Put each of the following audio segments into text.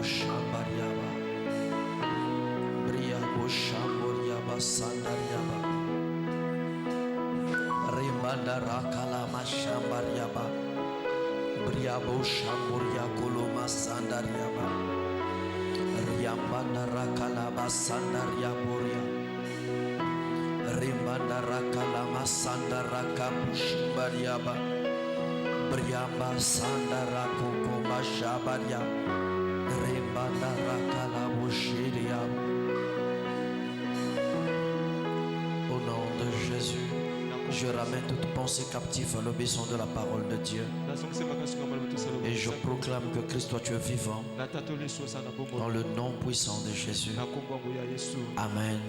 Shambariaba, Briabo Shamboriaba Sandariaba, Rimanda Rakalama Shambariaba, Briabo Shamboria Koloma Sandariaba, Riambanda Rakalaba Sandariaboria, Rimbanda Rakalama Sandarakabushibariaba, Briamba Sandarakoko Shabaria. Au nom de Jésus, je ramène toute pensée captive à l'obéissance de la parole de Dieu. Et je proclame que Christ, toi tu es vivant. Dans le nom puissant de Jésus. Amen.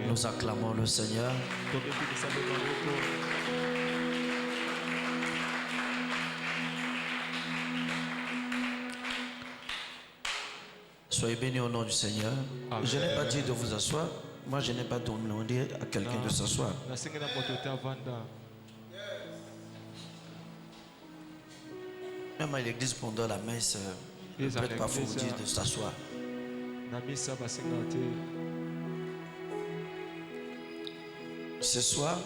Nous acclamons le Seigneur. Soyez bénis au nom du Seigneur. Amen. Je n'ai pas dit de vous asseoir. Moi, je n'ai pas demandé à quelqu'un de s'asseoir. Même à l'église pendant la messe, le prêtre parfois vous dit de s'asseoir. Ce soir,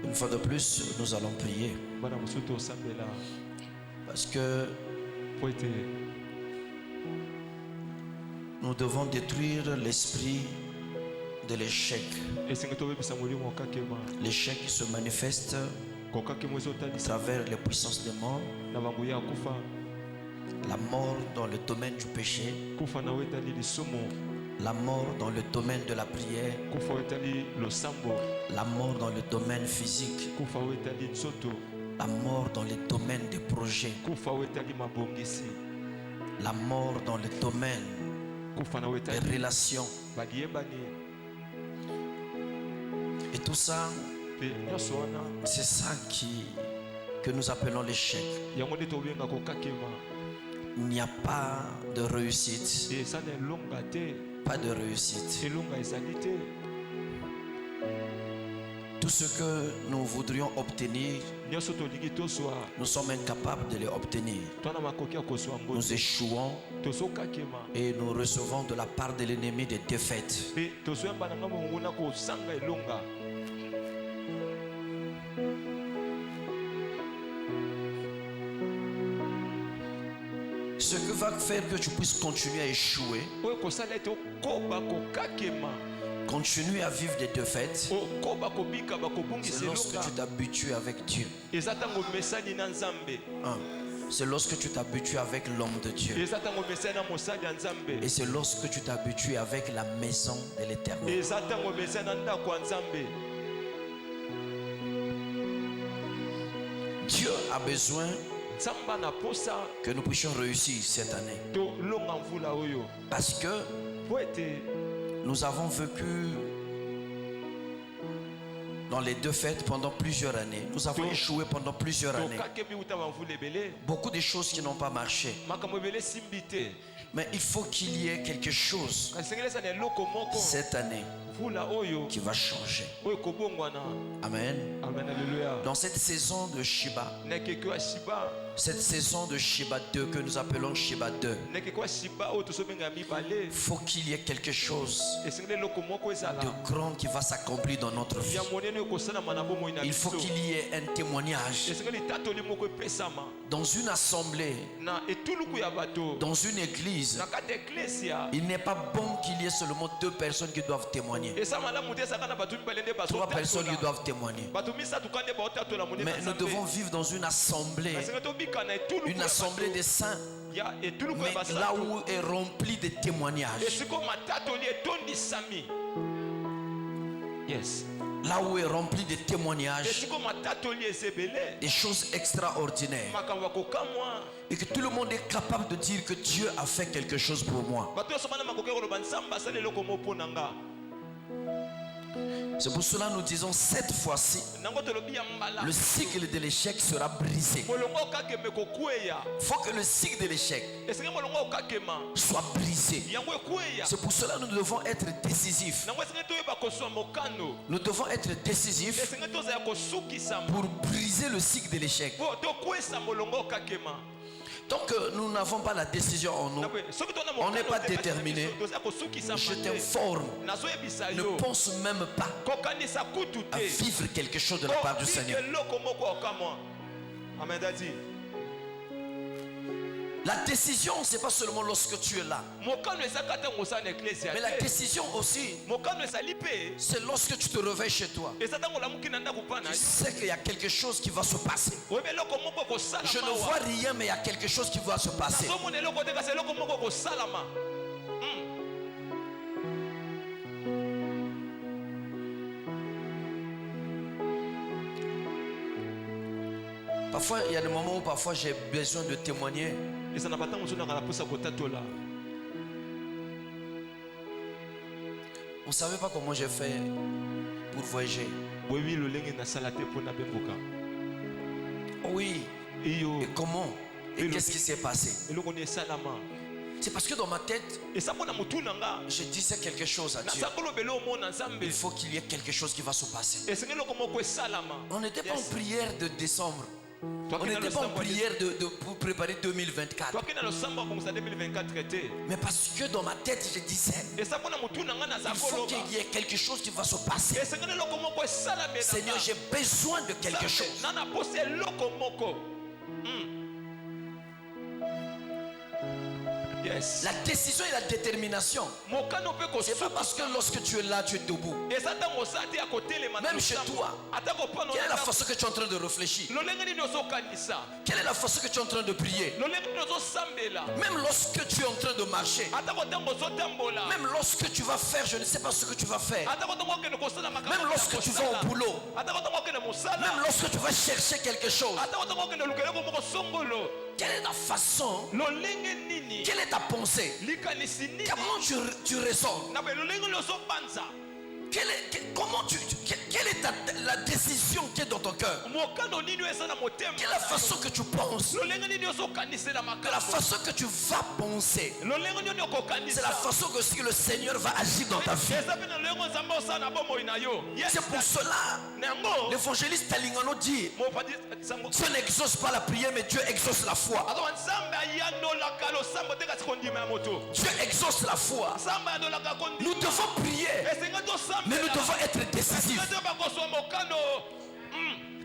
une fois de plus, nous allons prier. Parce que nous devons détruire l'esprit de l'échec. L'échec qui se manifeste à travers les puissances des morts, la mort dans le domaine du péché, la mort dans le domaine de la prière, la mort dans le domaine physique, la mort dans le domaine des projets, la mort dans le domaine des relations. Et tout ça, c'est ça que nous appelons l'échec. Il n'y a pas de réussite. Pas de réussite. Tout ce que nous voudrions obtenir, nous sommes incapables de les obtenir. Nous échouons et nous recevons de la part de l'ennemi des défaites. Ce que va faire que tu puisses continuer à échouer, continuer à vivre des défaites, c'est lorsque tu t'habitues avec Dieu. C'est lorsque tu t'habitues avec l'homme de Dieu. Et c'est lorsque tu t'habitues avec la maison de l'Éternel. Dieu a besoin que nous puissions réussir cette année. Parce que nous avons vécu dans les deux fêtes pendant plusieurs années. Nous avons échoué pendant plusieurs années. Beaucoup de choses qui n'ont pas marché. Mais il faut qu'il y ait quelque chose cette année qui va changer. Amen. Dans cette saison de Shiba, cette saison de Shiba 2 que nous appelons Shiba 2, il faut qu'il y ait quelque chose de grand qui va s'accomplir dans notre vie. Il faut qu'il y ait un témoignage dans une assemblée, dans une église. Il n'est pas bon qu'il y ait seulement 2 personnes qui doivent témoigner, 3 personnes qui doivent témoigner. Mais nous devons vivre dans une assemblée des saints, mais là où est rempli de témoignages. Yes. Là où est rempli de témoignages, des choses extraordinaires, et que tout le monde est capable de dire que Dieu a fait quelque chose pour moi. C'est pour cela que nous disons cette fois-ci, le cycle de l'échec sera brisé. Il faut que le cycle de l'échec soit brisé. C'est pour cela que nous devons être décisifs. Nous devons être décisifs pour briser le cycle de l'échec. Tant que nous n'avons pas la décision en nous, on n'est pas déterminé. Je t'informe, ne pense même pas à vivre quelque chose de la part du Seigneur. La décision, c'est pas seulement lorsque tu es là. Mais la décision aussi, c'est lorsque tu te réveilles chez toi. Tu sais qu'il y a quelque chose qui va se passer. Je ne vois rien, mais il y a quelque chose qui va se passer. Parfois, il y a des moments où parfois j'ai besoin de témoigner. Vous ne savez pas comment j'ai fait pour voyager. Oui. Et comment? Et qu'est-ce qui s'est passé? C'est parce que dans ma tête, je disais quelque chose à Dieu. Il faut qu'il y ait quelque chose qui va se passer. On n'était pas en prière de décembre. On n'était pas en prière pour préparer 2024. Mais parce que dans ma tête, je disais, il faut qu'il y ait quelque chose qui va se passer. Seigneur, j'ai besoin de quelque chose. Yes. La décision et la détermination. C'est pas parce que lorsque tu es là, tu es debout. Même chez toi, quelle est la façon que tu es en train de réfléchir? Quelle est la façon que tu es en train de prier? Même lorsque tu es en train de marcher, même lorsque tu vas faire, je ne sais pas ce que tu vas faire, même lorsque tu vas au boulot, même lorsque tu vas chercher quelque chose, quelle est ta façon? Quelle est ta pensée? Comment tu raisonnes? Quelle est la décision qui est dans ton cœur? Quelle est la façon que tu penses? La façon que tu vas penser, c'est la façon que aussi le Seigneur va agir dans ta vie. C'est pour cela l'évangéliste Talingano dit, Dieu n'exauce pas la prière, mais Dieu exauce la foi. Dieu exauce la foi. Nous devons prier, mais nous devons être décisifs.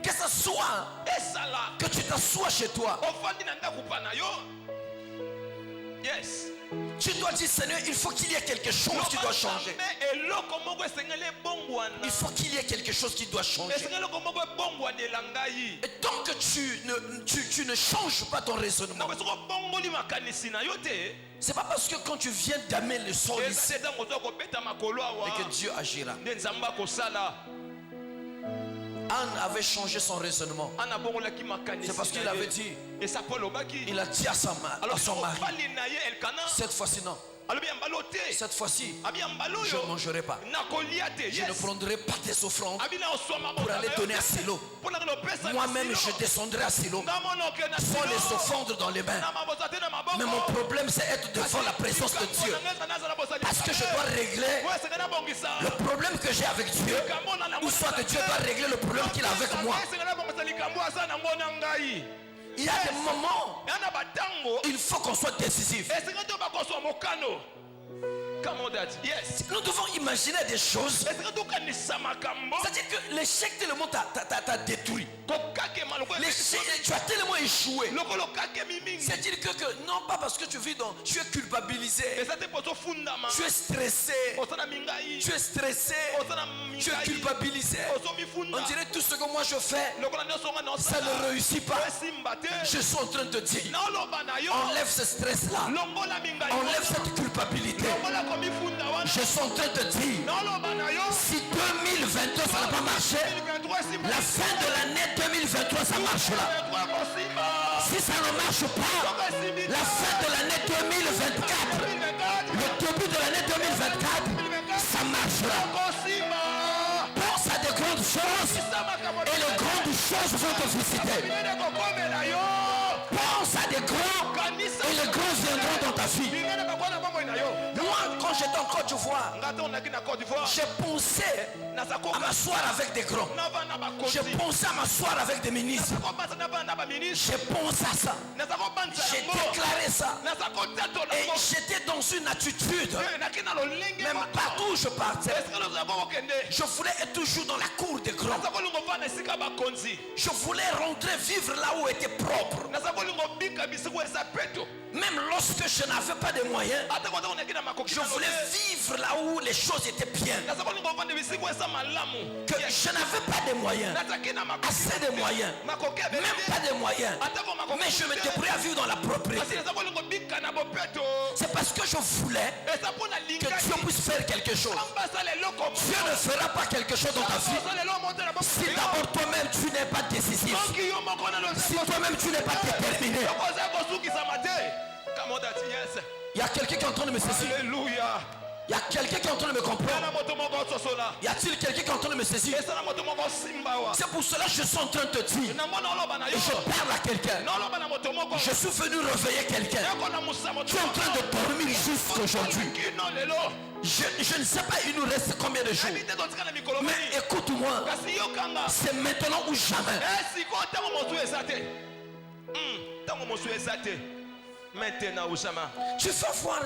Que ce soit que tu t'assoies chez toi. Yes. Tu dois dire, Seigneur, il faut qu'il y ait quelque chose qui doit changer. Il faut qu'il y ait quelque chose qui doit changer. Et tant que tu ne changes pas ton raisonnement, c'est pas parce que quand tu viens d'amener le sol ici et que Dieu agira. Anne avait changé son raisonnement. C'est parce qu'il avait dit, il a dit à son mari, cette fois-ci non. Cette fois-ci, je ne mangerai pas. Je ne prendrai pas tes offrandes pour aller donner à Silo. Moi-même, je descendrai à Silo sans les offrandes dans les mains. Mais mon problème, c'est être devant la présence de Dieu. Parce que je dois régler le problème que j'ai avec Dieu. Ou soit que Dieu doit régler le problème qu'il a avec moi. Il y a des moments, il faut qu'on soit décisif. Nous devons imaginer des choses. C'est-à-dire que l'échec tellement t'a détruit. Tu as tellement échoué. C'est-à-dire que non pas parce que tu es culpabilisé. Tu es stressé. Tu es stressé. Tu es culpabilisé. On dirait tout ce que moi je fais, ça ne réussit pas. Je suis en train de dire, enlève ce stress-là. Enlève cette culpabilité. Je suis en train de dire, si 2022 ça n'a pas marché, la fin de l'année 2023 ça marchera. Si ça ne marche pas, la fin de l'année 2024, le début de l'année 2024, ça marchera. vont te visiter. Pense à des grands et les grands viendront dans ta vie. Moi, quand j'étais en Côte d'Ivoire, j'ai pensé à m'asseoir avec des grands. J'ai pensé à m'asseoir avec des ministres. J'ai pensé à ça. J'ai déclaré ça. Et j'étais dans une attitude. Même partout où je partais, je voulais être toujours dans la cour des grands. Je voulais rentrer vivre là où était propre. Même lorsque je n'avais pas de moyens, je voulais vivre là où les choses étaient bien. Que je n'avais pas de moyens, assez de moyens, même pas de moyens, mais je me débrouillais à vivre dans la propriété. C'est parce que je voulais que Dieu puisse faire quelque chose. Dieu ne fera pas quelque chose dans ta vie si d'abord toi-même tu n'es pas décisif, si toi-même tu n'es pas déterminé. Il y a quelqu'un qui est en train de me saisir. Alléluia. Il y a quelqu'un qui est en train de me comprendre. Y a-t-il quelqu'un qui est en train de me saisir? C'est pour cela que je suis en train de te dire. Et je parle à quelqu'un. Je suis venu réveiller quelqu'un qui est en train de dormir jusqu'aujourd'hui. Je ne sais pas il nous reste combien de jours. Mais écoute-moi. C'est maintenant ou jamais. Maintenant ou jamais. Tu vas voir.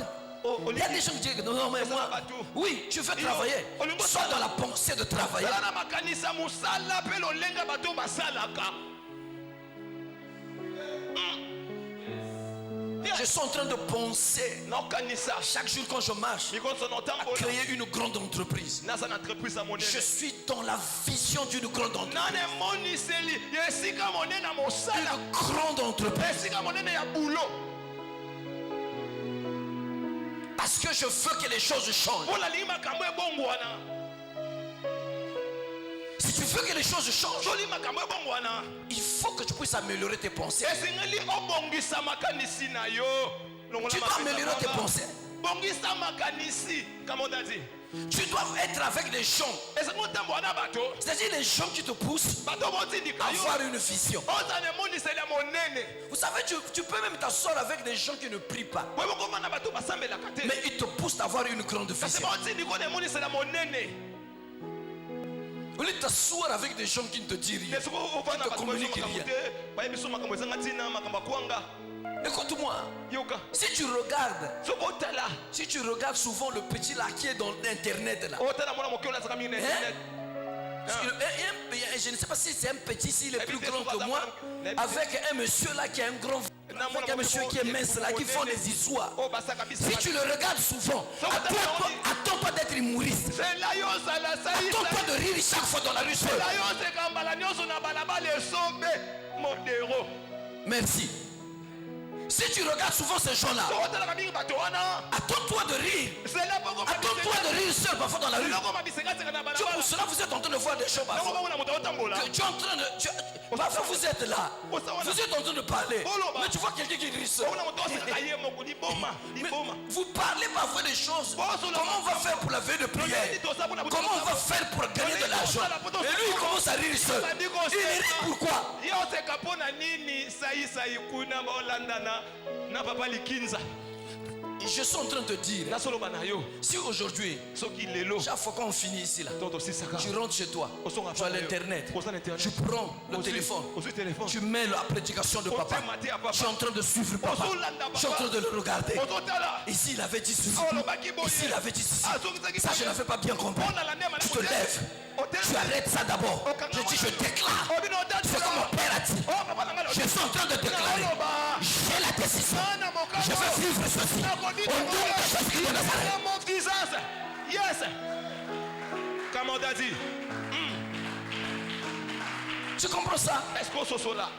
Il y a des gens qui disent que non mais moi, oui, tu veux travailler. Sois dans la pensée de travailler. Je suis en train de penser chaque jour quand je marche à créer une grande entreprise. Je suis dans la vision d'une grande entreprise. Une grande entreprise. Parce que je veux que les choses changent. Si tu veux que les choses changent, il faut que tu puisses améliorer tes pensées. Tu dois améliorer tes pensées. Tu dois être avec des gens. C'est-à-dire les gens qui te poussent à avoir une vision. Vous savez, tu peux même t'asseoir avec des gens qui ne prient pas, mais ils te poussent à avoir une grande vision. Au lieu de t'asseoir avec des gens qui ne te disent rien, qui ne te communiquent rien. Écoute-moi, si tu regardes souvent le petit là qui est dans l'internet là, je ne sais pas si c'est un petit, s'il est plus grand que moi, avec un monsieur là qui est un grand, avec un monsieur qui est mince là, qui font des histoires. Si tu le regardes souvent, attends-toi d'être humoriste. Attends-toi de rire chaque fois dans la rue. Merci. Si tu regardes souvent ces gens-là, attends-toi de rire. Attends-toi de rire seul parfois dans la rue. Pour cela, vous êtes en train de voir des gens parfois. Tu es en train de... Parfois, vous êtes là. Vous êtes en train de parler. Mais tu vois quelqu'un qui rit seul. Vous parlez parfois des choses. Comment on va faire pour la veille de prière? Comment on va faire pour gagner de l'argent? Et lui, il commence à rire seul. Il rit pourquoi? Je suis en train de dire, si aujourd'hui, chaque fois qu'on finit ici là, tu rentres chez toi, tu as l'internet, tu prends le téléphone, tu mets la prédication de papa, tu es en train de suivre papa, tu es en train de le regarder. Ici il avait dit ceci, ici il avait dit ceci, ça je n'avais pas bien compris. Tu te lèves, tu arrêtes ça d'abord. Je dis, je déclare, c'est comme mon père a dit, je suis en train de déclarer, j'ai la décision, je vais vivre ceci. Yes. Comment on a dit? Tu comprends ça? Est-ce qu'on se soit là?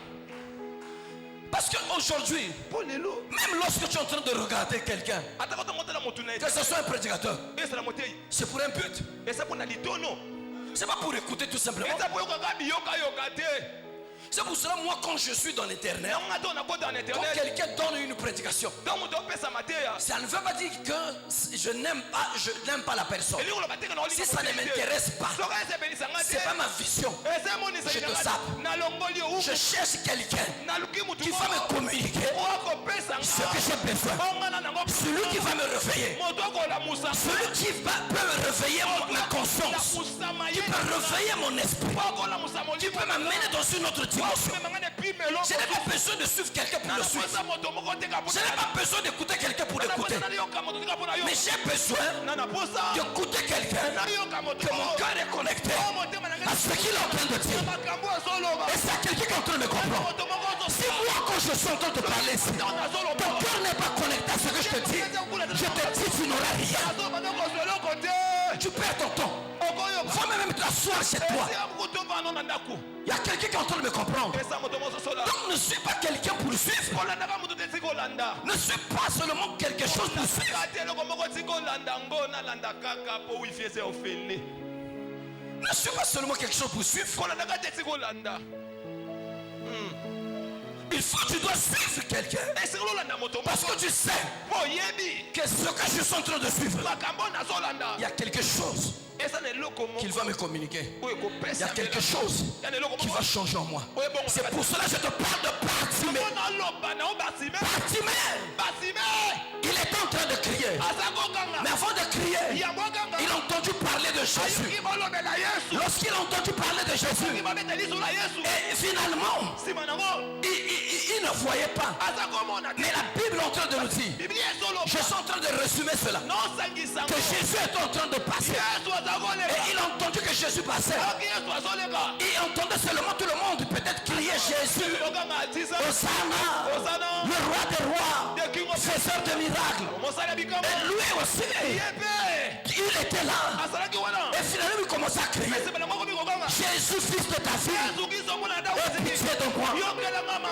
Parce qu'aujourd'hui, même lorsque tu es en train de regarder quelqu'un, que ce soit un prédicateur, c'est pour un but. C'est pas pour écouter tout simplement. C'est pour cela, moi, quand je suis dans l'internet, quand quelqu'un donne une prédication, ça ne veut pas dire que je n'aime pas la personne. Si ça ne m'intéresse pas, c'est pas ma vision. Je te sape. Je cherche quelqu'un qui va me communiquer ce que j'ai besoin. Celui qui va me réveiller. Celui qui peut me réveiller ma conscience. Qui peut réveiller mon esprit. Qui peut m'amener dans une autre dimension. Je n'ai pas besoin de suivre quelqu'un pour le suivre. Je n'ai pas besoin d'écouter quelqu'un pour l'écouter. Mais j'ai besoin d'écouter quelqu'un que mon cœur est connecté à ce qu'il est en train de dire. Et c'est quelqu'un qui est en train de me comprendre. Si moi quand je suis en train de parler ici, ton cœur n'est pas connecté à ce que je te dis, je te dis tu n'auras rien. Tu perds ton temps. Va même t'asseoir chez toi. Il y a quelqu'un qui est en train de me comprendre. Donc ne suis pas quelqu'un pour le suivre. Ne suis pas seulement quelque chose pour suivre. Ne suis pas seulement quelque chose pour suivre. Il faut que tu dois suivre quelqu'un. Parce que tu sais que ce que je suis en train de suivre, il y a quelque chose qu'il va me communiquer. Il y a quelque chose qui va changer en moi. C'est pour cela que je te parle de Bartimée. Bartimée, il est en train de crier. Mais avant de crier, il a entendu parler de Jésus. Lorsqu'il a entendu parler de Jésus, et finalement, il ne voyait pas. Mais la Bible est en train de nous dire, je suis en train de résumer cela, que Jésus est en train de passer. Et il a entendu que Jésus passait. Il entendait seulement tout le monde peut-être crier Jésus, Hosanna, le roi des rois, faiseur de miracles. Et lui aussi, il était là. Et finalement il commençait à crier, Jésus, fils de David, aie pitié de moi.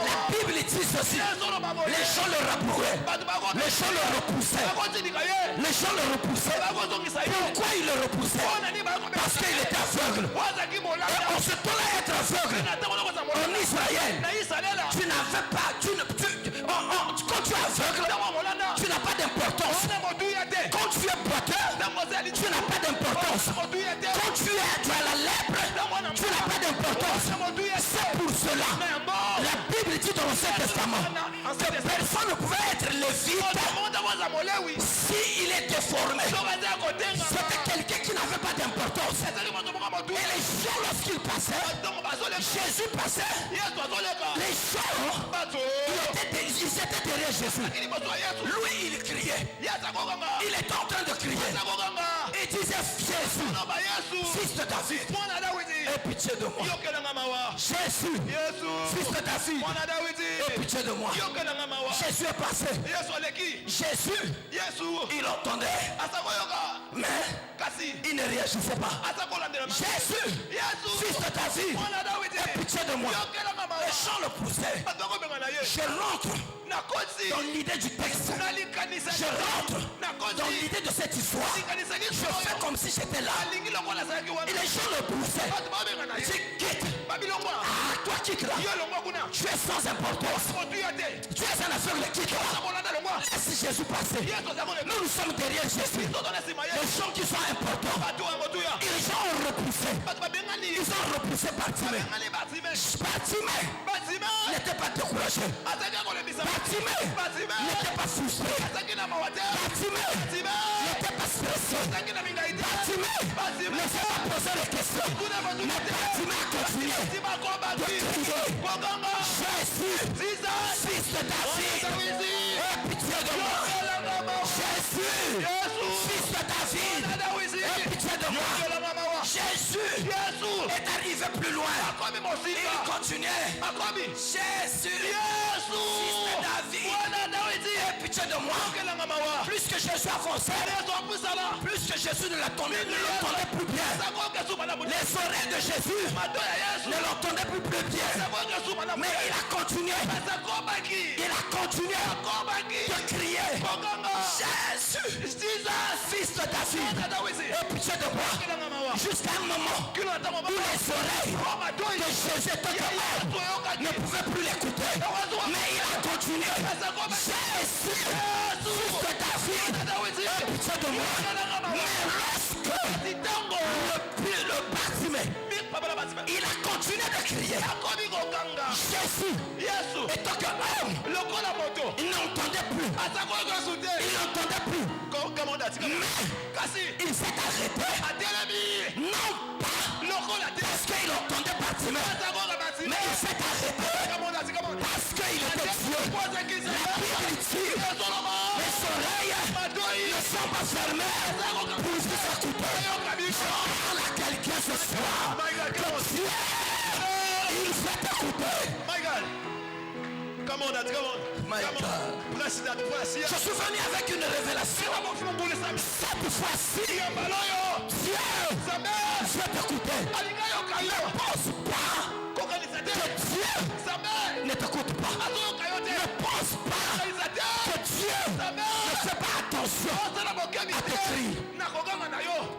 La Bible dit ceci, les gens le rabouraient, les gens le repoussaient. Les gens le repoussaient. Pourquoi ils le repoussaient? Parce qu'il était aveugle. Et en ce temps-là, être aveugle en Israël, tu n'avais pas, quand tu es aveugle, tu n'as pas d'importance. Quand tu es boiteux, tu n'as pas d'importance. Quand tu as la lèpre, tu n'as pas d'importance. C'est pour cela, la Bible dit dans l'Ancien Testament que personne ne pouvait être lévite s'il est déformé. C'était quelqu'un qui n'avait pas d'importance. Et les gens, lorsqu'ils passaient, Jésus passait, les gens, ils étaient derrière Jésus. Lui, il criait. Il était en train de crier. Il disait, Jésus, fils de David, aie pitié de moi. Jésus, fils de David, aie pitié de moi. Jésus est passé. Jésus, il entendait, mais il ne réagissait pas. Jésus, fils de David, aie pitié de moi. Les gens le poussaient. Je rentre dans l'idée du texte. Je rentre dans l'idée de cette histoire. Je fais comme si j'étais là. Et les gens le poussaient. Je quitte. Ah, toi quitte là. Tu es sans importance. Tu es un aveugle, quitte là. Laisse Jésus passer. Nous sommes derrière Jésus. Les gens qui sont importants, ils ont repoussé. Ils ont repoussé Bartimée. Bartimée n'était pas découragé. Bartimée n'était pas frustré. Bartimée n'était pas stressé. Bartimée ne s'est pas posé les questions. Mais Bartimée a continué de crier, Jésus, fils de David, aie pitié de moi. Jésus, fils de David, aie pitié de moi. Jésus est arrivé plus loin. Il continuait. Jésus, fils de David, aie pitié de moi. Plus que Jésus avançait, plus que Jésus ne l'entendait plus bien. Les oreilles de Jésus ne l'entendaient plus bien. Mais il a continué. Il a continué de crier: Jésus, fils de David, aie pitié de moi. Jusqu'à un moment où les oreilles de Jésus ne pouvaient plus l'écouter. Mais il a continué: Jésus, fils de David, aie pitié de moi. Mais lorsque le Bartimée, il a continué de crier, Jésus, étant que homme, il n'entendait plus. Il n'entendait plus. Mais il s'est arrêté. Non pas parce qu'il entendait Bartimée, mais il s'est arrêté parce qu'il était Dieu. La Bible dit: les oreilles ne sont pas fermées pour vous écouter. Je parle à quelqu'un ce soir que Dieu, il fait écouter. My God. Come on, Dad, come on. My God. Press that, press. Je suis venu avec une révélation. Cette fois-ci, Dieu veut t'écouter. Ne pense pas que Dieu ne t'écoute pas. Ne pense pas que Dieu ne fait pas attention à tes cris.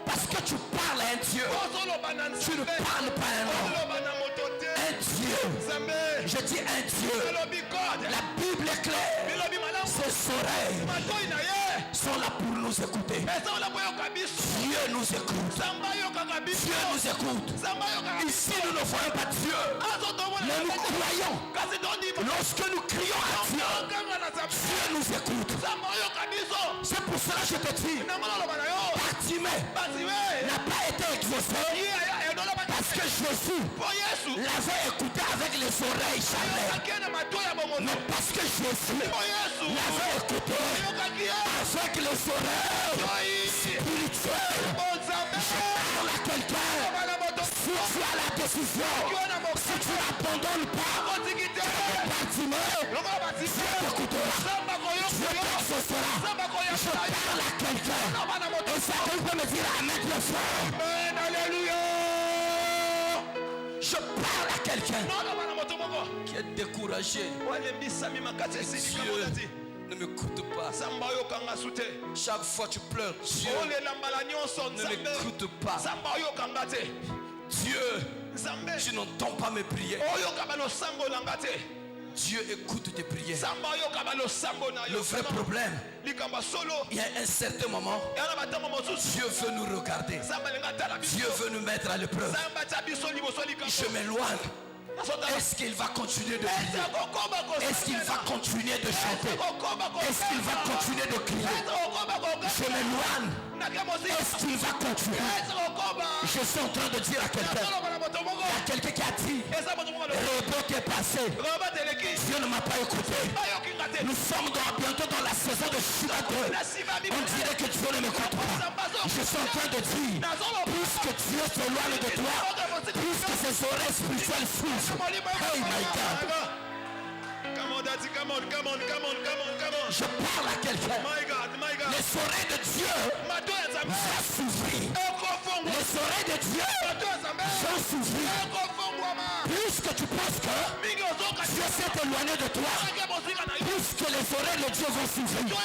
Parce que tu parles à un Dieu. Tu ne parles pas à un homme. Un Dieu. Je dis un Dieu. La Bible est claire. Ses oreilles sont là pour nous écouter. Dieu nous écoute. Dieu nous écoute. Ici nous ne voyons pas Dieu, mais nous croyons. Lorsque nous crions à Dieu, Dieu nous écoute. C'est pour cela que je te dis, Bartimée n'a pas été exaucé parce que Jésus l'avait écouté avec les oreilles charnelles, mais parce que Jésus l'avait écouté avec les oreilles spirituelles. Je parle à quelqu'un. Si tu as la décision, si tu n'abandonnes pas, Bartimée, Dieu t'écoutera, Dieu t'exaucera. Je parle à quelqu'un. Et ça peut me dire amen le frère. Alléluia. Je parle à quelqu'un qui est découragé. Dieu ne m'écoute pas. Chaque fois tu pleures, Dieu ne m'écoute pas. Dieu, tu n'entends pas mes prières. Dieu écoute tes prières. Le vrai problème, il y a un certain moment, Dieu veut nous regarder. Dieu veut nous mettre à l'épreuve. Je m'éloigne. Est-ce qu'il va continuer de prier? Est-ce qu'il va continuer de chanter? Est-ce qu'il va continuer de crier? Je m'éloigne. Est-ce qu'il va continuer? Je suis en train de dire à quelqu'un. Il y a quelqu'un qui a dit: Rebot est passé. Dieu ne m'a pas écouté. Nous sommes bientôt dans la saison de Chicago. On dirait que Dieu ne m'écoute pas. Je suis en train de dire, puisque Dieu s'éloigne de toi, puisque ses oreilles spirituelles souffrent. Hey my God. Je parle à quelqu'un. Les oreilles de Dieu vont s'ouvrir. Les oreilles de Dieu vont s'ouvrir. Puisque tu penses que Dieu s'est éloigné de toi, puisque les oreilles de Dieu vont s'ouvrir,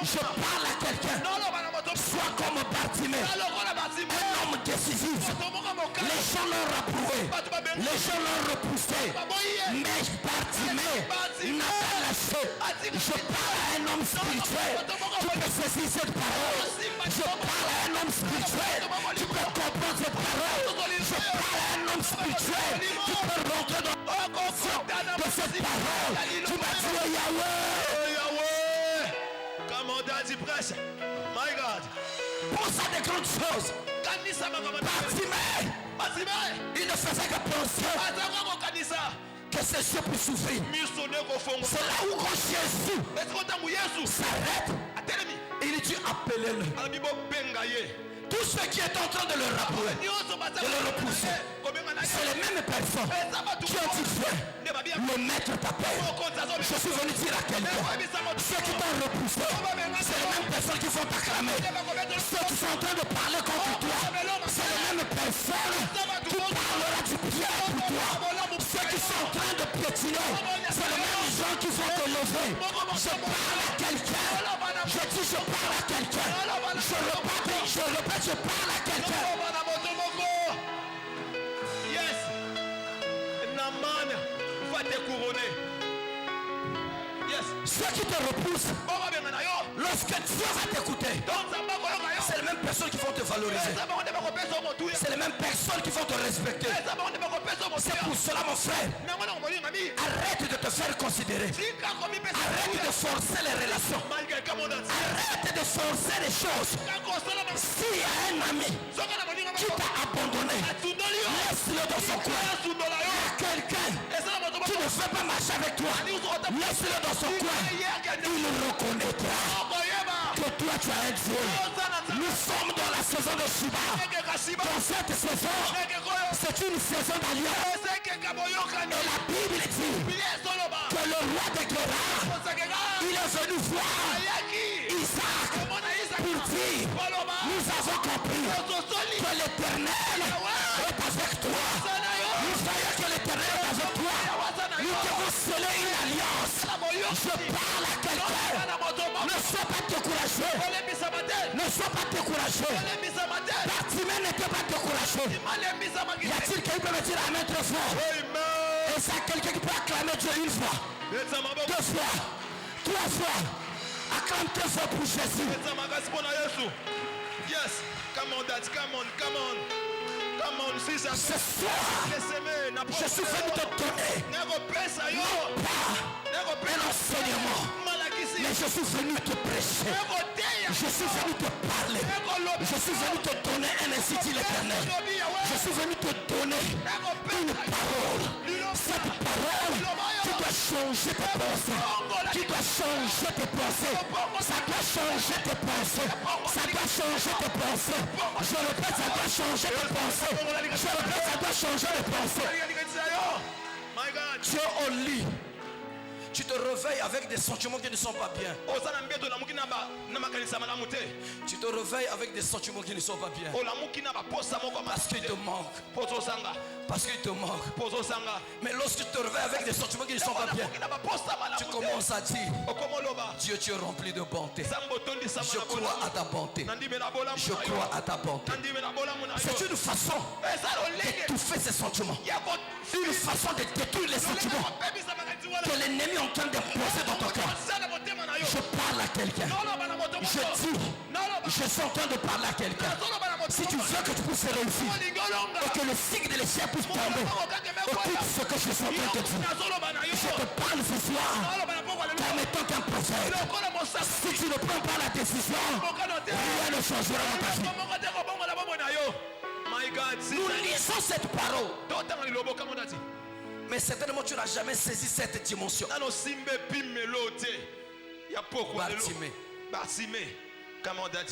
je parle à quelqu'un. Sois comme Bartimée, un homme décisif. Les gens l'ont rapprouvé, les gens l'ont repoussé, mais Bartimée n'a pas lâché. Je parle à un homme spirituel qui peut saisir cette parole. Je parle à un homme spirituel qui peut comprendre cette parole. Je parle à un homme spirituel qui peut rentrer dans le concept de cette parole. Tu m'as dit Yahweh. Comment Daddy presse? My God. Pense à des grandes choses. Bartimée, il ne faisait que penser que ses yeux puissent s'ouvrir. C'est là où quand Jésus s'arrête, il dit appelez-le. Tout ce qui est en train de le rappeler, de le repousser, c'est les mêmes personnes qui ont dit viens, le maître t'appelle. Je suis venu dire à quelqu'un, ceux qui t'ont repoussé, c'est les mêmes personnes personnes qui vont t'acclamer, ceux qui sont en train de parler contre toi, c'est les mêmes personnes qui parleront du bien pour toi. Ceux qui sont en train de piétiner, c'est les mêmes gens qui vont te lever. Je parle à quelqu'un. Je dis je parle à quelqu'un. Je répète, je parle à quelqu'un. Yes. Naman va te couronner. Yes. Ceux qui te repoussent, lorsque Dieu va t'écouter, c'est les mêmes personnes qui vont te valoriser. C'est les mêmes personnes qui vont te respecter. C'est pour cela, mon frère, arrête de te faire considérer. Arrête de forcer les relations. Arrête de forcer les choses. S'il y a un ami qui t'a abandonné, laisse-le dans son coin. Il y a quelqu'un qui ne veut pas marcher avec toi, laisse-le dans son coin. Il reconnaîtra que toi tu as un Dieu. Nous sommes dans la saison de Shiba. Dans cette saison, c'est une saison d'alliance. Et la Bible dit que le roi de Guérard, il est venu voir Isaac pour dire, nous avons compris que l'Éternel est avec toi. Nous voyons que l'Éternel est avec toi. Nous devons sceller une alliance. Je parle à quelqu'un. Ne sois pas découragé. Ne sois pas découragé. Bartimée n'était pas découragé. Y a-t-il quelqu'un qui peut me dire amen très fort? Et ça, quelqu'un qui peut acclamer Dieu une fois, 2 fois, 3 fois. Acclame très fort pour Jésus. Yes. Come on, Dad. Come on, come on. Come on, ce soir, je suis venu te donner non pas un enseignement, mais je suis venu te prêcher. Je suis venu te parler. Je suis venu te donner un ainsi dit l'Éternel. Je suis venu te donner une parole. Cette parole qui doit changer tes pensées. Qui doit changer tes pensées. Ça doit changer tes pensées. Ça doit changer tes pensées. Je répète, ça doit changer tes pensées. Je répète, ça doit changer tes pensées. Tu es au lit. Tu te réveilles avec des sentiments qui ne sont pas bien. Tu te réveilles avec des sentiments qui ne sont pas bien. Parce qu'il te manque. Parce qu'il te manque. Mais lorsque tu te réveilles avec des sentiments qui ne sont pas bien, tu commences à dire, Dieu, tu es rempli de bonté. Je crois à ta bonté. Je crois à ta bonté. C'est une façon d'étouffer ces sentiments. Une façon de détruire les sentiments que l'ennemi est en train d'imposer dans ton cœur. Je parle à quelqu'un. Je dis, je suis en train de parler à quelqu'un. Si tu veux que tu puisses réussir et que le signe de l'échec puisse tomber, écoute ce que je suis en train de te dire. Je te parle ce soir comme étant un prophète. Si tu ne prends pas la décision, rien ne changera dans ta vie. Nous lisons cette parole. Mais certainement tu n'as jamais saisi cette dimension. Bartimée,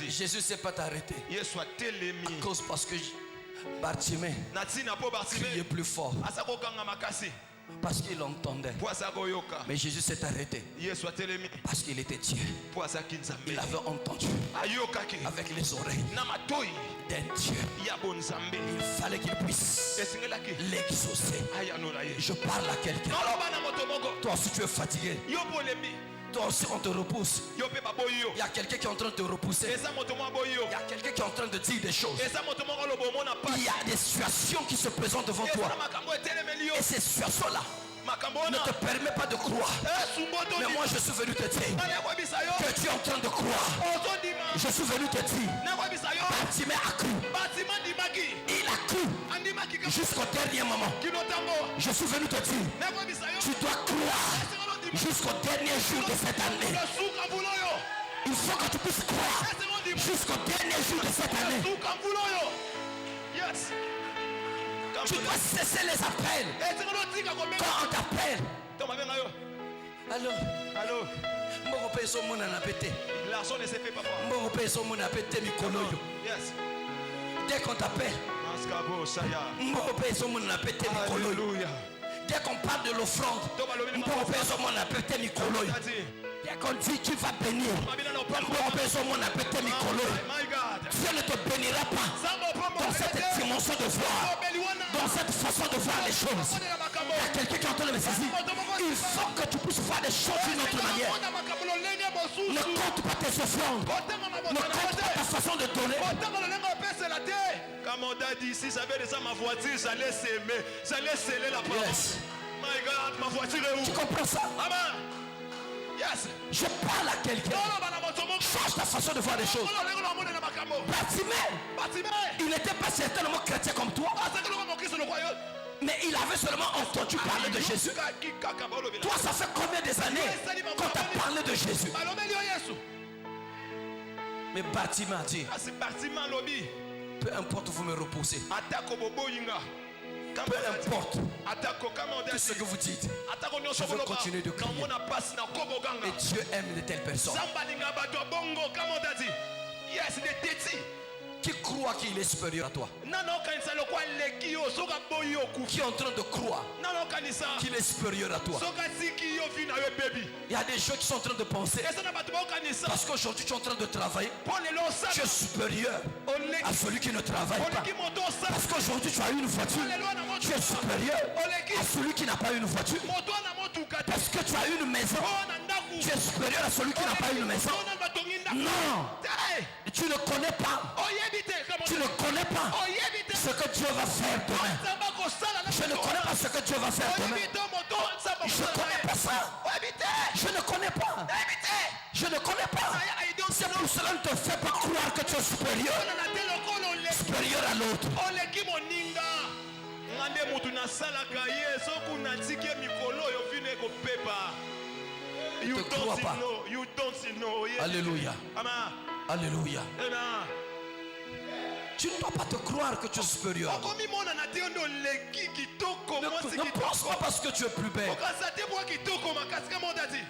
Jésus ne s'est pas t'arrêter. À cause parce que Bartimée criait plus fort. Parce qu'il entendait. Mais Jésus s'est arrêté. Parce qu'il était Dieu. Il avait entendu avec les oreilles d'un Dieu. Il fallait qu'il puisse l'exaucer. Je parle à quelqu'un. Toi aussi tu es fatigué. Toi aussi on te repousse. Il y a quelqu'un qui est en train de te repousser. Il y a quelqu'un qui est en train de dire des choses. Il y a des situations qui se présentent devant toi. Et ces situations-là ne te permettent pas de croire. Mais moi je suis venu te dire que tu es en train de croire. Je suis venu te dire, Bartimée a cru. Il a cru jusqu'au dernier moment. Je suis venu te dire, tu dois croire jusqu'au dernier jour de cette année. Il faut que tu puisses croire jusqu'au dernier jour de cette année. Tu dois cesser les appels. Quand on t'appelle, allô, allô, dès qu'on t'appelle, dès qu'on parle de l'offrande, dès Dès qu'on dit tu vas bénir, Dieu ne te bénira pas dans cette dimension de voir, dans cette façon de voir les choses. Il y a quelqu'un qui entend le saisir. Il faut que tu puisses voir des choses d'une autre manière. Ne compte pas tes offrandes. Ne compte pas ta façon de donner. Comme on a dit ici, ça veut dire ma voiture, j'allais s'aimer, j'allais sceller la parole. Yes. My God, ma voiture est où? Tu comprends ça? Amen. Yes. Je parle à quelqu'un. Change ta façon de voir les choses. Bartimée, il n'était pas certainement chrétien comme toi. Mais il avait seulement entendu parler de Jésus. Toi, ça fait combien des années qu'on t'a parlé de Jésus? Mais Bartimée a dit, peu importe où vous me repoussez, peu importe tout ce que vous dites, je veux continuer de crier. Et Dieu aime de telles personnes qui croient qu'il est supérieur à toi, qui est en train de croire qu'il est supérieur à toi. Il y a des gens qui sont en train de penser, parce qu'aujourd'hui tu es en train de travailler, tu es supérieur à celui qui ne travaille pas. Parce qu'aujourd'hui tu as une voiture, tu es supérieur à celui qui n'a pas une voiture. Parce que tu as une maison, tu es supérieur à celui qui n'a pas une maison. Non, tu ne connais pas. Tu ne connais pas ce que Dieu va faire demain. Je ne connais pas ce que Dieu va faire demain. Je ne connais pas ça. Je ne connais pas. Je ne connais pas. C'est pour cela ne te fais pas croire que tu es supérieur. Supérieur à l'autre. You don't know. Alléluia. Alléluia. Tu ne dois pas te croire que tu es supérieur. Ne pense pas parce que tu es plus belle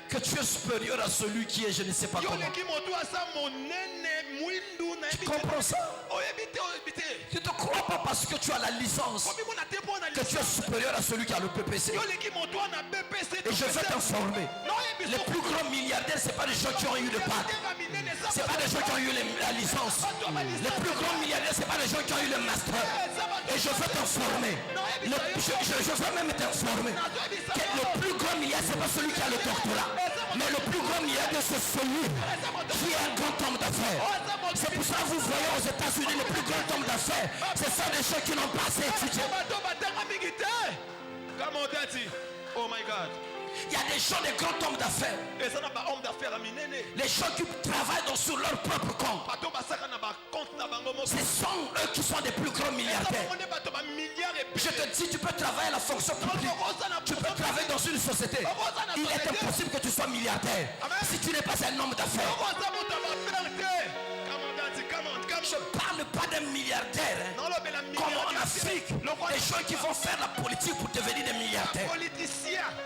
que tu es supérieur à celui qui est je ne sais pas comment. Tu comprends ça? Tu ne te crois pas parce que tu as la licence que tu es supérieur à celui qui a le PPC. Et je vais t'informer, les plus grands milliardaires, ce n'est pas des gens qui ont eu le bac. Ce n'est pas des gens qui ont eu la licence. Les plus grands milliardaires, ce n'est pas des gens qui ont eu le master. Et je vais t'informer, je vais même t'informer que le plus grand milliardaire, ce n'est pas celui qui a le doctorat. Mais le plus grand milliardaire, c'est celui qui est un grand homme d'affaires. C'est pour ça que vous voyez aux États-Unis les plus grands hommes d'affaires. Ce sont des gens qui n'ont pas assez étudié. Oh my God. Il y a des gens, des grands hommes d'affaires. Les gens qui travaillent sur leur propre compte. Ce sont eux qui sont des plus grands milliardaires. Je te dis, tu peux travailler à la fonction publique. Tu peux travailler dans une société. Il est impossible que tu sois milliardaire si tu n'es pas un homme d'affaires. Je ne parle pas d'un milliardaire comme en Afrique. Les gens qui vont faire la politique pour devenir des milliardaires.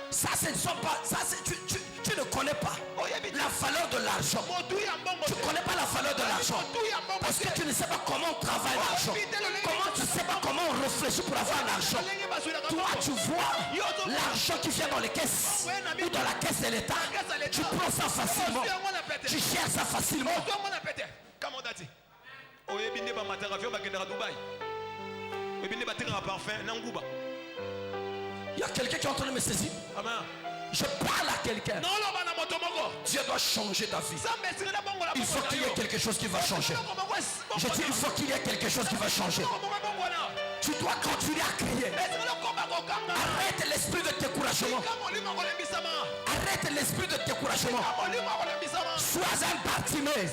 Ça, ce ne sont pas. Ça, tu ne connais pas la valeur de l'argent. Tu ne connais pas la valeur de l'argent. Parce que tu ne sais pas comment on travaille l'argent. Tu ne sais pas comment on réfléchit pour avoir l'argent. Toi, tu vois l'argent qui vient dans les caisses ou dans la caisse de l'État. Tu prends ça facilement. Tu cherches ça facilement. Il y a quelqu'un qui est en train de me saisir. Je parle à quelqu'un. Dieu doit changer ta vie. Il faut qu'il y ait quelque chose qui va changer. Je dis il faut qu'il y ait quelque chose qui va changer. Tu dois continuer à crier. Arrête l'esprit de découragement. Arrête l'esprit de découragement. Sois un Bartimée.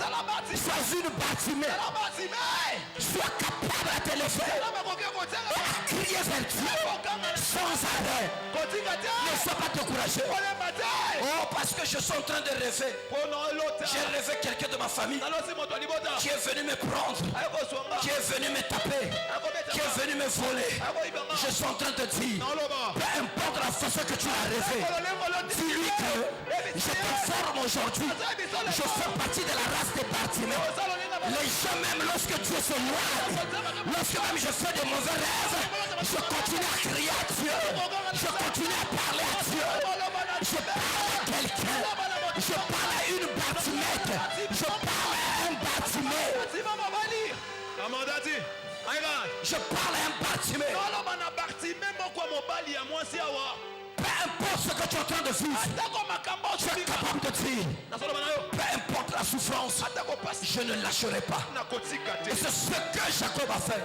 Sois une Bartimée. Sois capable à te lever et à crier vers Dieu sans arrêt. Ne sois pas découragé. Oh, parce que je suis en train de rêver. J'ai rêvé quelqu'un de ma famille qui est venu me prendre, qui est venu me taper, qui est venu me voler. Je suis en train de dire, peu importe la façon que tu as rêvé, dis-lui que je t'informe aujourd'hui, je fais partie de la race des Bartimée. Les gens, même lorsque Dieu se noie, lorsque même je fais de mauvais rêves, je continue à crier à Dieu, je continue à parler à Dieu. Je parle à quelqu'un, je parle à Je parle à un Bartimée. Peu importe ce que tu es en train de vivre, tu es capable de dire, peu importe la souffrance, je ne lâcherai pas. Et c'est ce que Jacob a fait.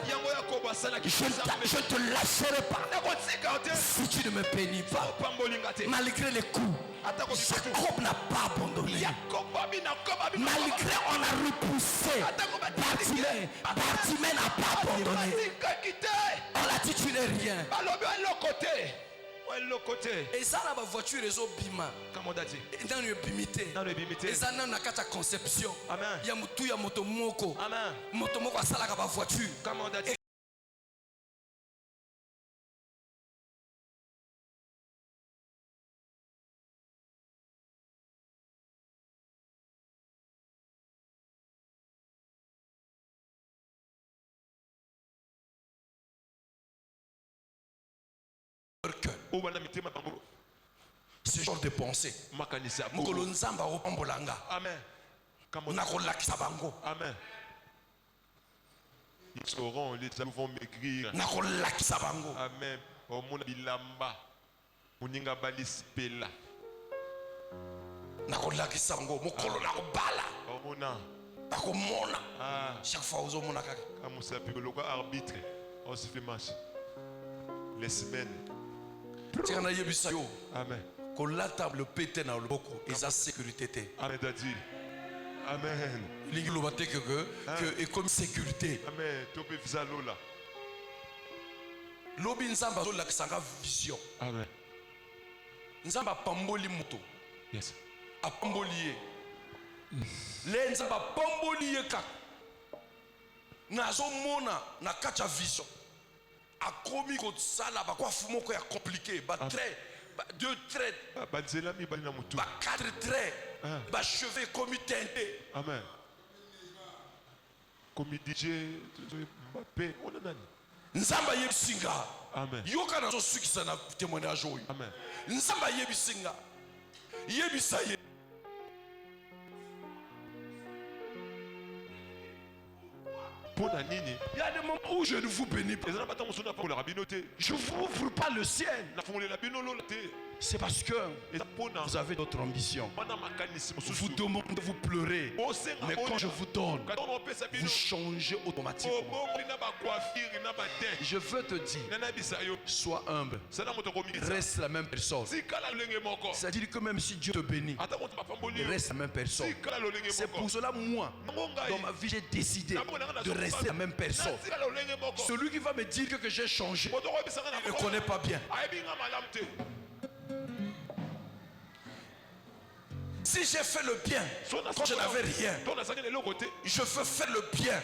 Je ne te lâcherai pas si tu ne me bénis pas. Malgré les coups, Jacob n'a pas abandonné. Malgré on a repoussé Bartimée n'a pas abandonné. On l'a dit tu n'es rien. Et ça là, ma voiture est au bima. Dans le bimité. Et ça dans la carte conception. Il y a mutu, il y a motomoko. Motomoko a ça là ma voiture. Ce genre de pensée. Amen. Amen. Ils sauront, les hommes vont maigrir. Amen. Oh mon bilamba. Muninga balis pela. Chaque fois aux hommes comme ça puis le arbitre on se fait match les semaines. Amen. Le pété dans le boko et sa sécurité. Amen daddy. Amen. Que et comme sécurité. Amen. Tu peux visa lola. Lobi nzamba zo la kisanga vision. Amen. Nzamba pamboli moto. Yes. A pambolier. Le nzamba pambolier ka. Nazo mona na kacha vision. A komi ko sala ba kwa fumo ko ya compliqué ba trait ba deux traits ba nzela mi ba na mutu ba quatre traits ba cheveux comme teinté. Amen. Comme DJ Mbappé on a nani nzamba yebisinga. Amen. Yoka na zo sukisa na témoignage oyo. Amen. Nzamba yebisinga yebisa ye. Il y a des moments où je ne vous bénis pas. Je ne vous ouvre pas le ciel. C'est parce que vous avez d'autres ambitions. Vous demandez, vous pleurez. Mais quand je vous donne, vous changez automatiquement. Je veux te dire, sois humble. Reste la même personne. C'est-à-dire que même si Dieu te bénit, reste la même personne. C'est pour cela, moi, dans ma vie, j'ai décidé de rester la même personne. Celui qui va me dire que j'ai changé, il ne connaît pas bien. Si j'ai fait le bien quand je n'avais rien, je veux faire le bien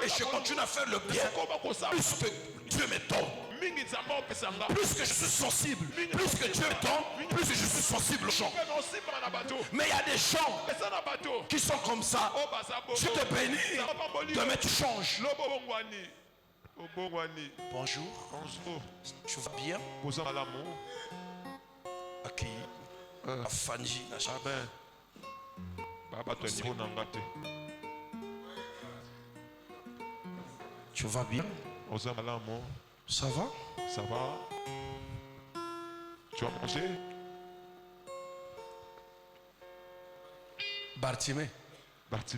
et je continue à faire le bien. Plus que Dieu me donne, plus que je suis sensible, plus que Dieu me donne, plus que je suis sensible au chant. Mais il y a des gens qui sont comme ça. Je te bénis, demain tu changes. Bonjour. Tu vas bien? Accueilli. Fanji. Amen. Tu vas bien? Ça va? Ça va? Tu as mangé? Bartimée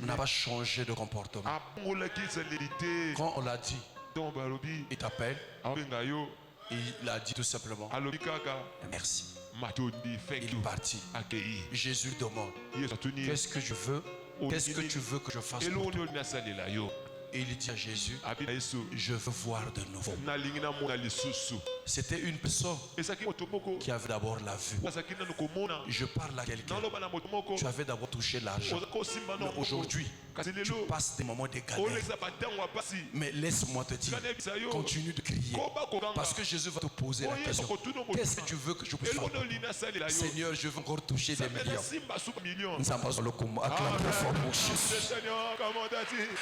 n'a pas changé de comportement. Quand on l'a dit, il t'appelle. Il a dit tout simplement merci. Il est parti. Jésus demande, qu'est-ce que je veux? Qu'est-ce que tu veux que je fasse pour toi? Et il dit à Jésus, je veux voir de nouveau. C'était une personne qui avait d'abord la vue. Je parle à quelqu'un. Tu avais d'abord touché l'argent. Mais aujourd'hui, tu passes des moments de galère. Mais laisse-moi te dire, continue de crier. Parce que Jésus va te poser la question. Qu'est-ce que tu veux que je puisse faire? Seigneur, je veux encore toucher des millions.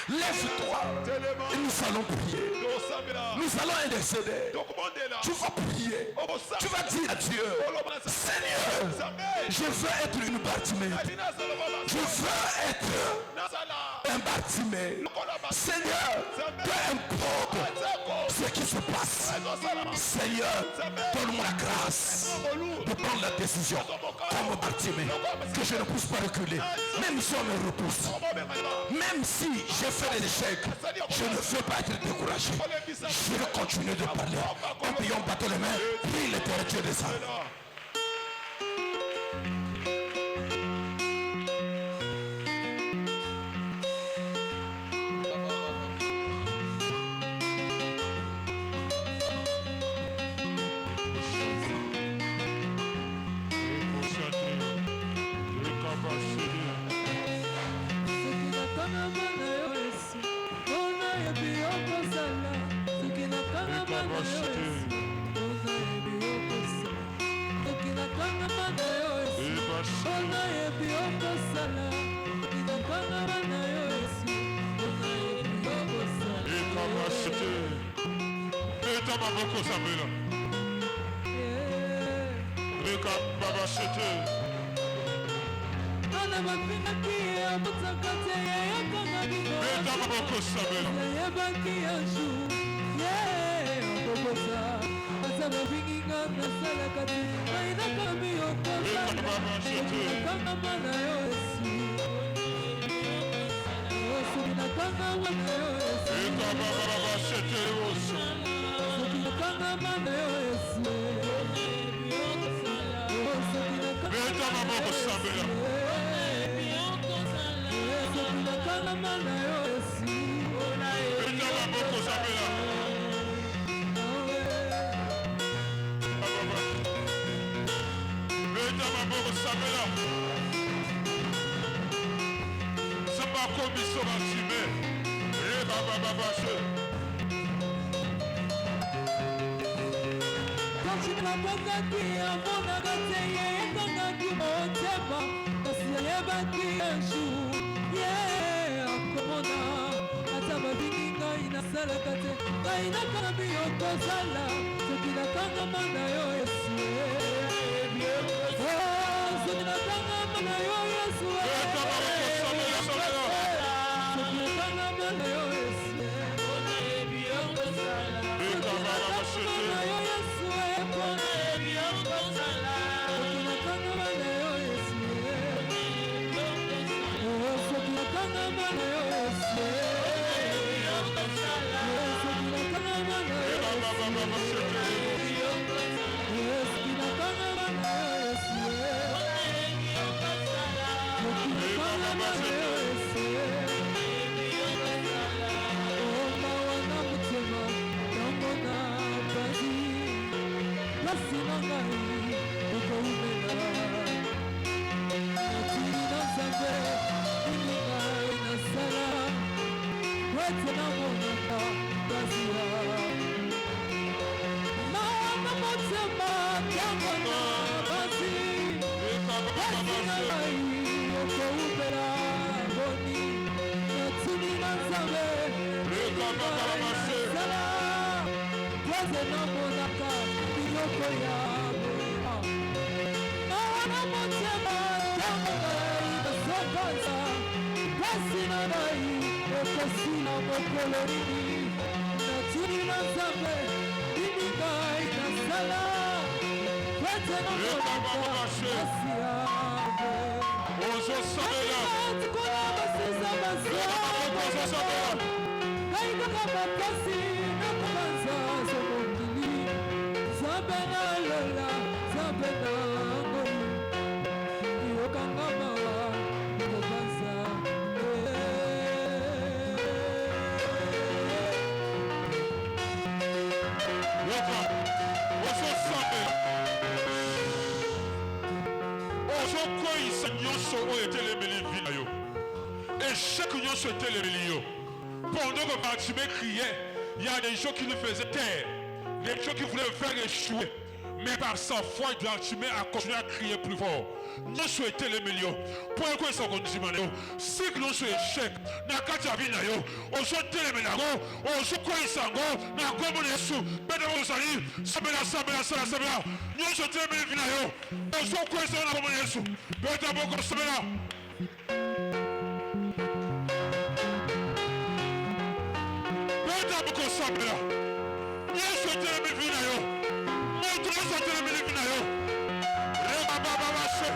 Lève-toi. Et nous allons prier. Nous allons intercéder. Tu vas prier. Tu vas dire à Dieu, Seigneur, je veux être une Bartimée. Je veux être un Bartimée. Seigneur, peu importe ce qui se passe, Seigneur, donne-moi la grâce de prendre la décision comme Bartimée, que je ne puisse pas reculer, même si on me repousse, même si j'ai fait des échecs, je ne veux pas être découragé. Je vais continuer de parler. On battre les mains, prie l'éternel des ça. Pendant que Bartimée criait, il y a des gens qui le faisaient taire, des gens qui voulaient le faire échouer. Mais par sa foi, Bartimée a continué à crier plus fort. Nous souhaitons les millions. Pourquoi ça continue? Si nous sommes échec, nous avons vu on souhaite les millions, on souhaite quoi ils sont, nous avons les sous, nous sommes nous souhaitons les millions, on souhaite quoi ils sont, nous avons les sous, nous avons les sous. sambela. Yesu tele bivina yo. Moto yesu tele bivina yo. Reba baba washe.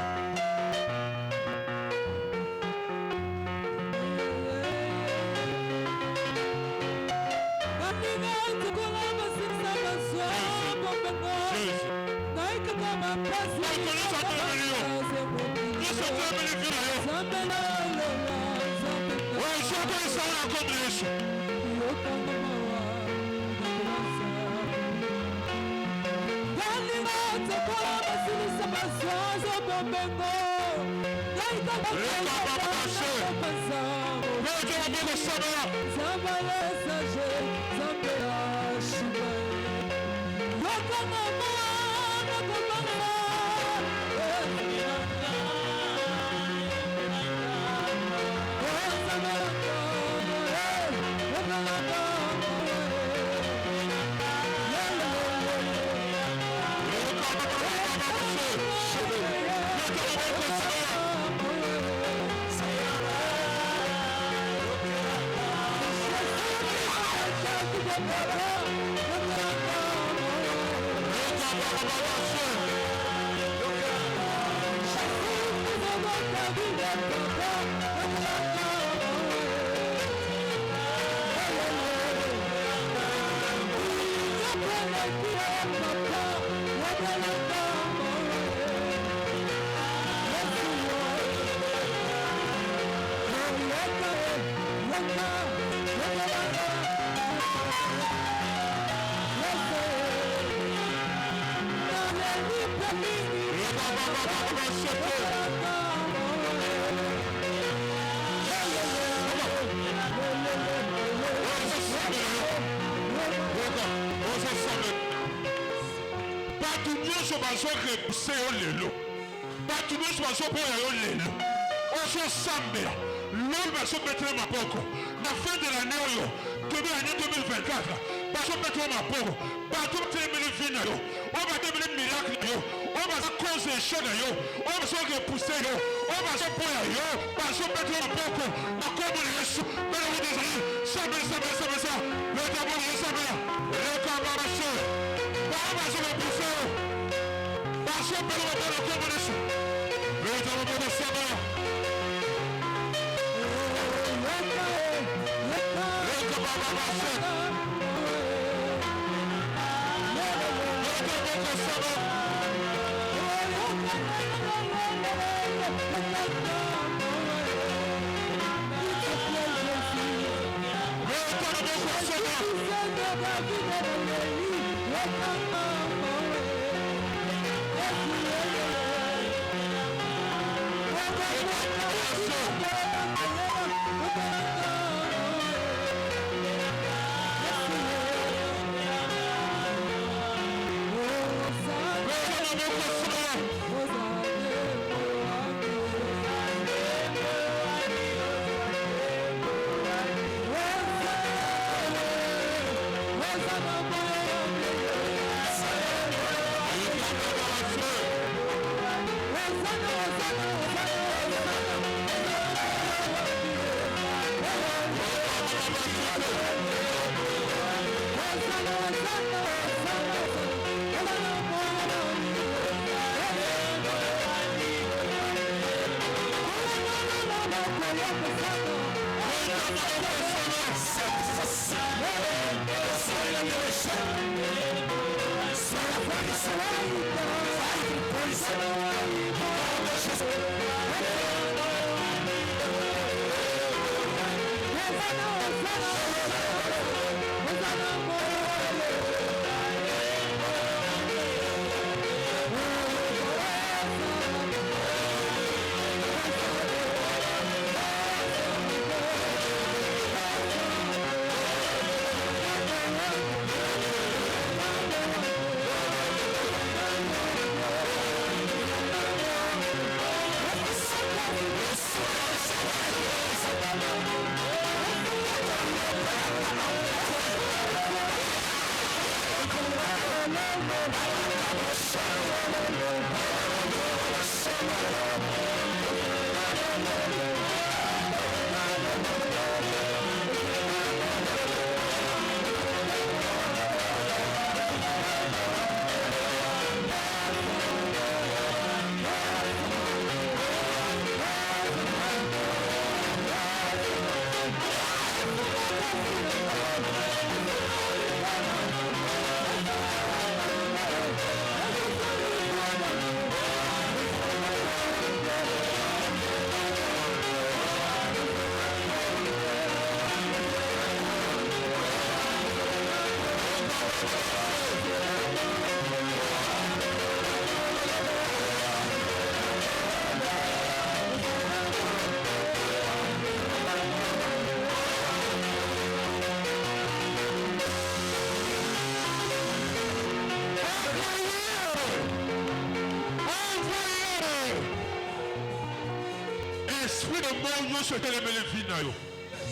Na fin de l'année, début l'année 2024, parce que mettre ma peau, partout terminer vina yo, on va devenir miracle yo, on va se causer échec yo, on va se repousser yo, on va se poyer yo, parce que mettre ma peau, ma comme les Yesu, mais on dit ça, le d'abord le saber, le camarade, on va se repousser yo, parce que mettre ma peau comme les Yesu, le d'abord le saber.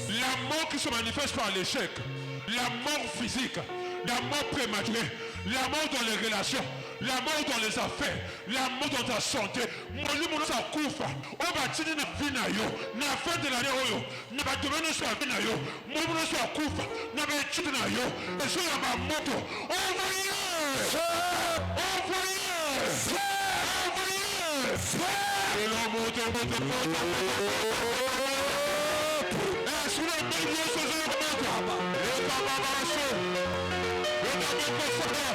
La mort qui se manifeste par l'échec, la mort physique, la mort prématurée, la mort dans les relations, la mort dans les affaires, la mort dans ta santé. Mon sa koufa, on va tirer na vina yo, na fin de l'année yo, na va devenir sa vina yo, mon sa koufa, na va tirer na yo, et sur ma moto, envoyez. Et la moto. Est-ce que la Bible se remonte? Et ta babache. Et ta babache.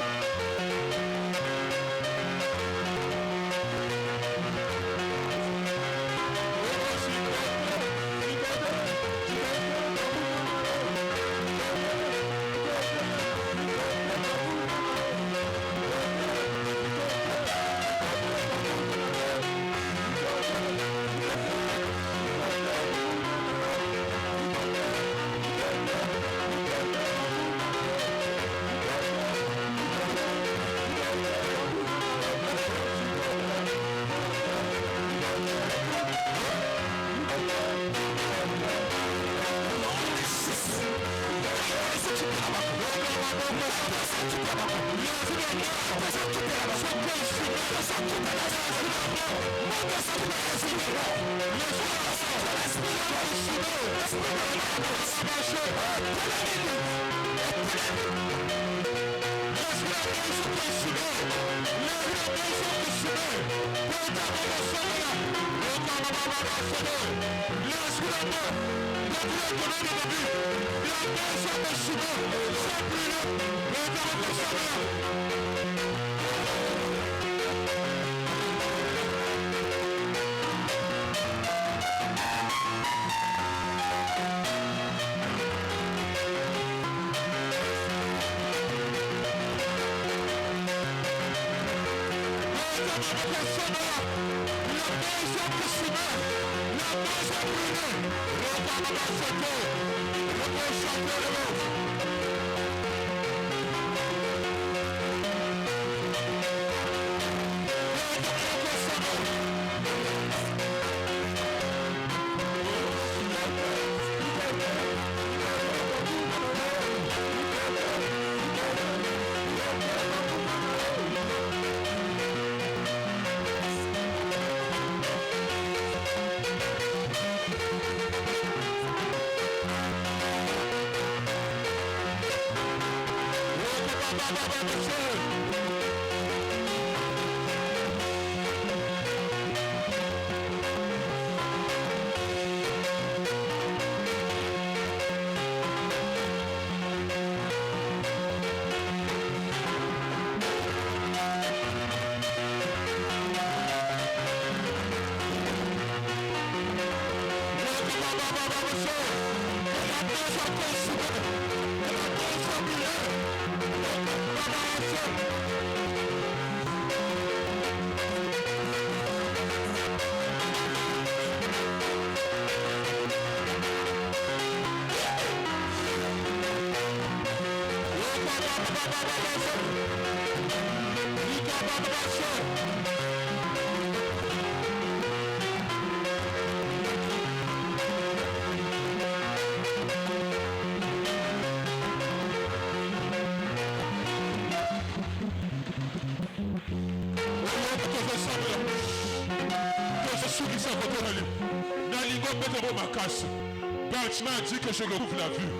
Bartimée dit que je retrouve la vue.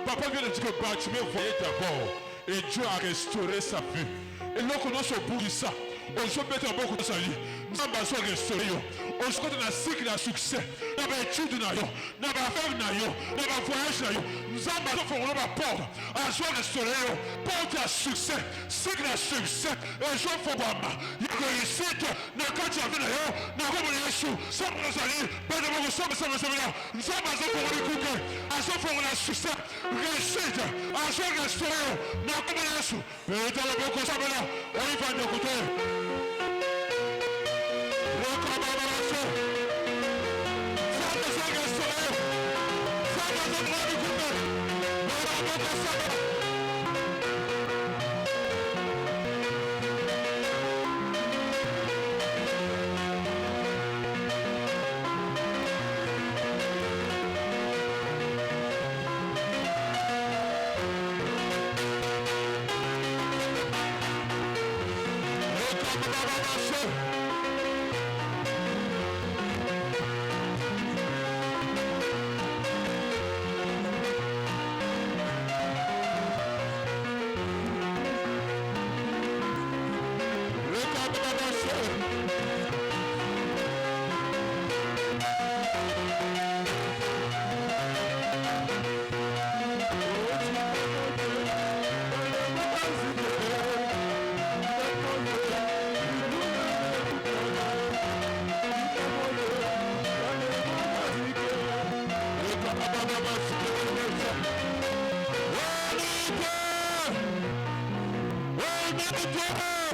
Papa vient de dire que Bartimée voyait d'abord et Dieu a restauré sa vue. Et là, on a ce bout de ça. On se met un peu de ça. nzambe azorestore yo osokota na cycle ya succès na baétude na yo na baaffaire na yo na bavoyage na yo nzambe azofongola baporte azorestore yo porte ya succès cycle ya succès ezofongwama ya réussite na kati ya vie na yo na kombo na yesu somo nazali bana bokosambasambasambela nzambe azofongola ekuke azofongola succès réussite azorestore yo na kombo na yesu petala bokosambela oivande kote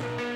Oh,